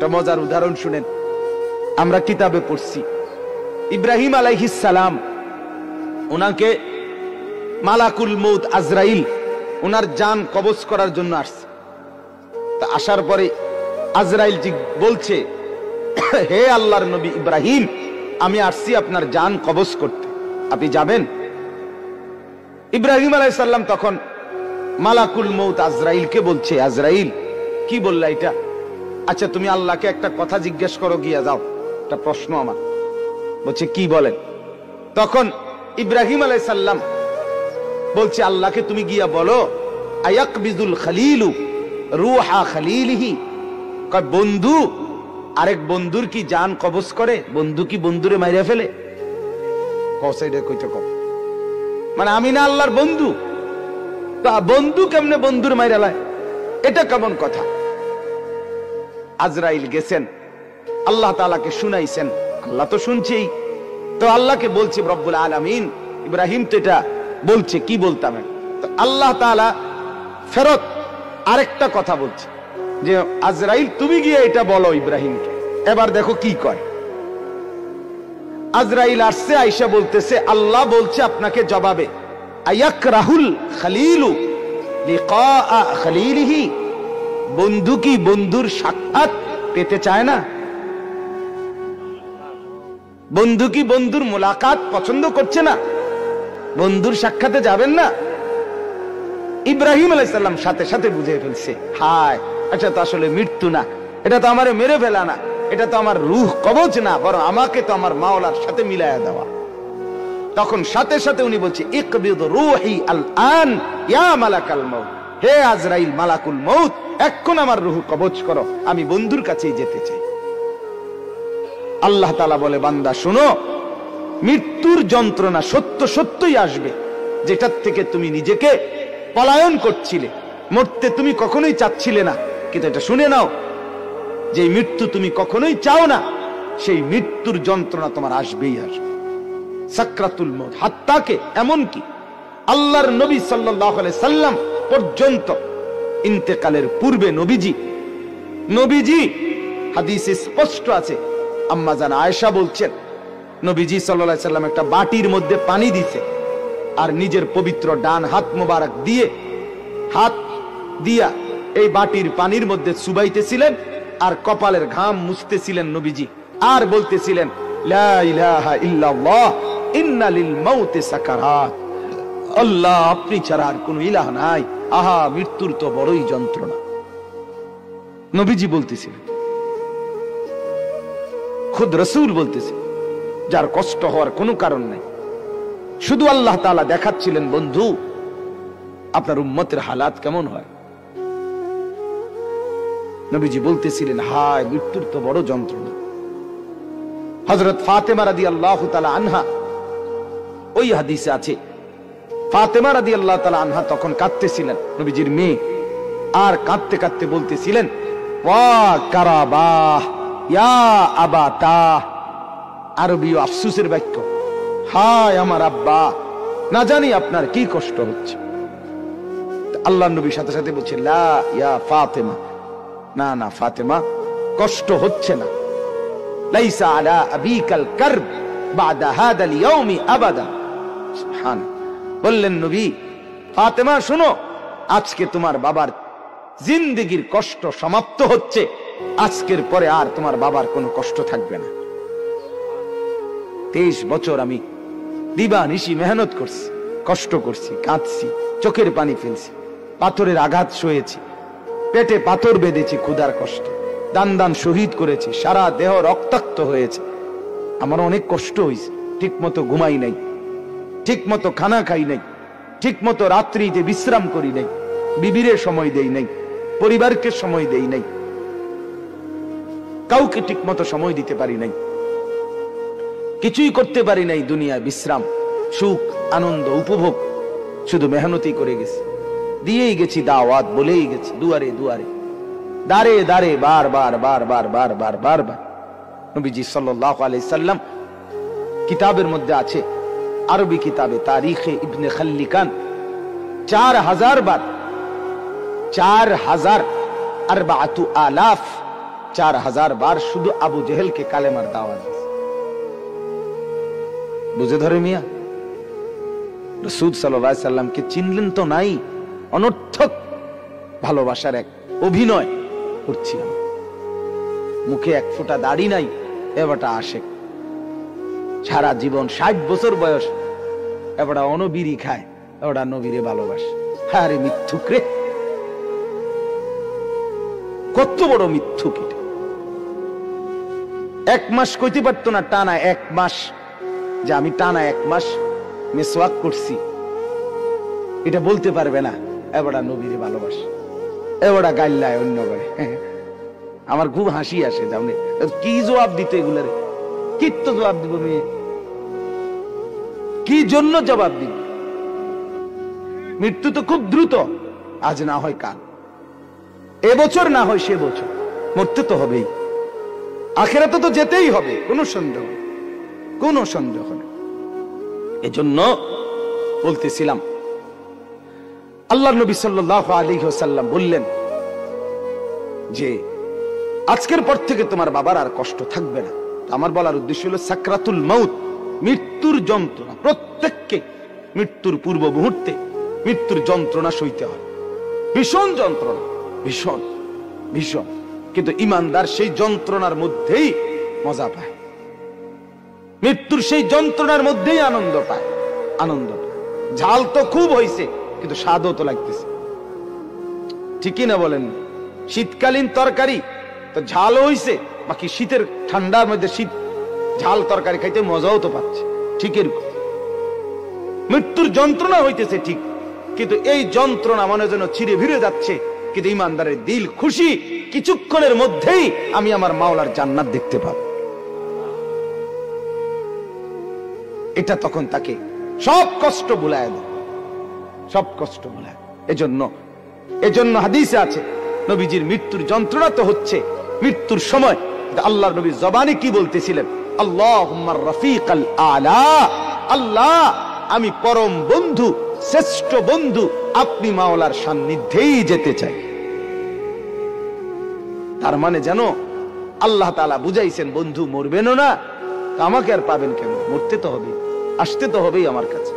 এটা মজার উদাহরণ শুনেন। আমরা কিতাবে পড়ছি ইব্রাহিম আলাইহিস সালাম, ওনাকে মালাকুল মউত আজরাইল ওনার জান কবজ করার জন্য আসছে। তা আসার পরে আজরাইল জি বলছে, হে আল্লাহর নবী ইব্রাহিম, আমি আসছি আপনার জান কবজ করতে, আপনি যাবেন? ইব্রাহিম আলাইহিস সালাম তখন মালাকুল মউত আজরাইলকে বলছে, আজরাইল কি বললা এটা? আচ্ছা তুমি আল্লাহকে একটা কথা জিজ্ঞেস করো, গিয়া যাও, একটা প্রশ্ন আমার। বলছে কি বলেন? তখন ইব্রাহিম আলাইহিস সালাম বলছে, আল্লাহকে তুমি গিয়া বলো, আয়াকবিজুল খলিলু রূহা খলিলিহি, কয় বন্ধু আরেক বন্ধুর কি জান কবজ করে? বন্ধু কি বন্ধুরে মাইরা ফেলে? মানে আমি না আল্লাহর বন্ধু, তা বন্ধু কেমনে বন্ধুর মাইরা লায়? এটা কেমন কথা? আজরাইল গেছেন, আল্লাহ তাআলাকে শুনাইছেন, আল্লাহ তো শুনছেই, তো আল্লাহকে বলছে রব্বুল আলামিন, ইব্রাহিম তো এটা বলছে, কি বলতাম? তো আল্লাহ তাআলা ফেরত আরেকটা কথা বলছে যে আজরাইল তুমি গিয়ে এটা বলো ইব্রাহিমকে। এবার দেখো কি কয়। আজরাইল আসছে, আয়েশা বলতেছে আল্লাহ বলছে আপনাকে জবাবে, আয়াকরাহুল খলিলু লিকা খলিলিহি, বন্ধু কি বন্ধুর সাক্ষাৎ পেতে চায় না? বন্ধু কি বন্ধুর মোলাকাত পছন্দ করছে না? বন্ধুর সাক্ষাতে যাবেন না? ইব্রাহিম আলাইহিস সালাম সাথে সাথে বুঝে ফেলছে, হায় এটা তো আসলে মৃত্যু না, এটা তো আমারে মেরে ফেলা না, এটা তো আমার রূহ কবজ না, বরং আমাকে তো আমার মাওলার সাথে মিলায়া দেওয়া। তখন সাথে সাথে উনি বলছে, ইকবিদ রূহি আল আন ইয়া মালাকাল মউত, হে আজরাইল মালাকুল মউত, এখন আমার রূহ কবজ করো, আমি বন্ধুর কাছেই যেতে চাই। আল্লাহ তাআলা বলে, বান্দা শুনো, মৃত্যুর যন্ত্রণা সত্য সত্যই আসবে, যেটার থেকে তুমি নিজেকে পলায়ন করছিলে, মরতে তুমি কখনোই চাচ্ছিলে না, কিন্তু এটা শুনে নাও, যে মৃত্যু তুমি কখনোই চাও না, সেই মৃত্যুর যন্ত্রণা তোমার আসবেই আসবে। সাকরাতুল মউত হাত্তাকে, এমনকি আল্লাহর নবী সাল্লাল্লাহু আলাইহি সাল্লাম পর্যন্ত ইন্তেকালের পূর্বে নবীজি হাদিসে স্পষ্ট আছে, আম্মা জান আয়েশা বলছেন, নবীজি সাল্লাল্লাহু আলাইহি সাল্লাম একটা বাটির মধ্যে পানি দিছে, আর নিজের পবিত্র ডান হাত মোবারক দিয়ে হাত দিয়া এই বাটির পানির মধ্যে চুবাইতেছিলেন, আর কপালের ঘাম মুছতেছিলেন নবীজি, আর বলতেছিলেন, লা ইলাহা ইল্লাল্লাহ ইন্না লিল মাউতি সাকারাত, আল্লাহ আপনি ছাড়া আর কোনো ইলাহ নাই, আহা মৃত্যুর তো বড়ই যন্ত্রণা। নবীজি বলতেছিলেন, খুদ রাসূল বলতেছে, যার কষ্ট হওয়ার কোনো কারণ নাই, শুধু আল্লাহ তাআলা দেখাচ্ছিলেন, বন্ধু আপনার উম্মতের হালাত কেমন হয়। নবীজি বলতেছিলেন, হায় মৃত্যুর তো বড় যন্ত্রণা। হযরত ফাতেমা রাদিয়াল্লাহু তাআলা আনহা, ওই হাদিসে আছে, ফাতেমা রাদিয়াল্লাহু তাআলা আনহা তখন কাঁদতেছিলেন, নবীজির মেয়ে, আর কাঁদতে কাঁদতে বলতেছিলেন, ওয়া কারাবাহ ইয়া আবাতা, আরবী আফসোসের বাক্য, হায় আমার আব্বা, না জানি আপনার কি কষ্ট হচ্ছে। আল্লাহর নবী সাথে সাথে বলছে, লা ইয়া ফাতেমা, না না ফাতেমা, কষ্ট হচ্ছে না, লাইসা আলা আবিকাল কারব বাদা হাদাল ইয়াউমি আবাদা। সুবহান, বললেন নবী, ফাতেমা শোনো, আজকে তোমার বাবার জিন্দেগীর কষ্ট সমাপ্ত হচ্ছে, আজকের পরে আর তোমার বাবার কোনো কষ্ট থাকবে না। 23 বছর আমি দিবানিশি মেহনত করছি, কষ্ট করছি, কাঁদছি, চোখের পানি ফেলছি, পাথরের আঘাত সয়েছি, পেটে পাথর বেঁধেছি ক্ষুধার কষ্টে, দান দান শহীদ করেছি, সারা দেহ রক্তাক্ত হয়েছে, আমার অনেক কষ্ট হয়েছে, ঠিক মতো ঘুমাই নাই, ঠিক মতো খানা খাই নাই, ঠিক মতো রাত্রিতে বিশ্রাম করি নাই, বিবিরে সময় দেই নাই, পরিবারকে সময় দেই নাই, কাউকে ঠিক মতো সময় দিতে পারি নাই, কিছুই করতে পারি নাই দুনিয়ায়, বিশ্রাম সুখ আনন্দ উপভোগ শুধু মেহনতই করে গেছি, দিয়েই গেছি দাওয়াত, বলেই গেছি দুয়ারে দুয়ারে, দাঁড়ে দাঁড়ে, বারবার বারবার বারবার বারবার। নবীজি সাল্লাল্লাহু আলাইহি সাল্লাম কিতাবের মধ্যে আছে, আরবি কিতাবে তারিখে ইবনে খাল্লিকান, 4000 বার, 4000 4000 4000 বার শুধু আবু জেহেলকে কালেমার দাওয়াত দিয়েছে। বুঝে ধরে মিয়া, রাসূল সাল্লাল্লাহু আলাইহি সাল্লামকে চিনলেন তো নাই, অনর্থক ভালোবাসার এক অভিনয় করছিলাম। মুখে এক ফোঁটা দাড়ি নাই, এবারটা আশেক। সারা জীবন 60 বছর বয়স, এবারটা অনবিরি খায়, এবারটা নবীরে ভালোবাসে। আরে মিথ্যুক রে, কত বড় মিথ্যুক এটা। 1 মাস কইতে পারতো না টানা 1 মাস, যে আমি টানা 1 মাস মেসওয়াক করছি, এটা বলতে পারবে না। এবারটা নবীরে ভালোবাসে, এবারটা গাইল্লায় অন্য করে। আমার খুব হাসি আসে, জানে কি জবাব দিত এগুলার, কি তো জবাব দিব মেয়ে, কি জন্য জবাব দিব? মৃত্যু তো খুব দ্রুত, আজ না হয় কাল, এবছর না হয় সে বছর, মরতে তো হবেই, আখিরাতে তো যেতেই হবে, কোনো সন্দেহ নেই, কোনো সন্দেহ নেই। এজন্য বলতেছিলাম, আল্লাহর নবী সাল্লাল্লাহু আলাইহি ওয়াসাল্লাম বললেন যে আজকের পর থেকে তোমার বাবার আর কষ্ট থাকবে না। আমার বলার উদ্দেশ্য হলো সাকরাতুল মাউত, মৃত্যুর যন্ত্রণা। প্রত্যেককে মৃত্যুর পূর্ব মুহূর্তে মৃত্যুর যন্ত্রণা সইতে হয়, ভীষণ যন্ত্রণা, ভীষণ ভীষণ। কিন্তু ঈমানদার সেই যন্ত্রণার মধ্যেই মজা পায়, মৃত্যুর সেই যন্ত্রণার মধ্যেই আনন্দ পায়, আনন্দ পায়। ঝাল তো খুব হয়েছে, কিন্তু স্বাদও তো লাগতেছে, ঠিকই না বলেন? শীতকালীন তরকারি তো ঝাল হইছে, বাকি শীতের ঠান্ডার মধ্যে শীত ঝাল তরকারি খাইতে মজাও তো পাচ্ছে। ঠিক এরকম মৃত্যুর যন্ত্রণা হইতেছে ঠিক, কিন্তু এই যন্ত্রণা মনে যেন চিরে ভিড়ে যাচ্ছে, কিন্তু ঈমানদারের দিল খুশি, কিছুক্ষণের মধ্যেই আমি আমার মাওলার জান্নাত দেখতে পাবো। এটা তখন তাকে সব কষ্ট ভুলায় দেয়, সব কষ্ট ভুলায়। এজন্য হাদিসে আছে, নবীজির মৃত্যুর যন্ত্রণা তো হচ্ছে মৃত্যুর সময়, আল্লাহর নবী জবানে কি বলতেছিলেন? আল্লাহুম্মা রাফিকাল আলা, আল্লাহ আমি পরম বন্ধু, শ্রেষ্ঠ বন্ধু, আপনি মাওলার সান্নিধ্যেই যেতে চাই। তার মানে জানো, আল্লাহ তাআলা বুঝাইছেন বন্ধু মরবেনও না, আমাকে আর পাবেন কেন? মরতে তো হবে, আসতে তো হবেই আমার কাছে।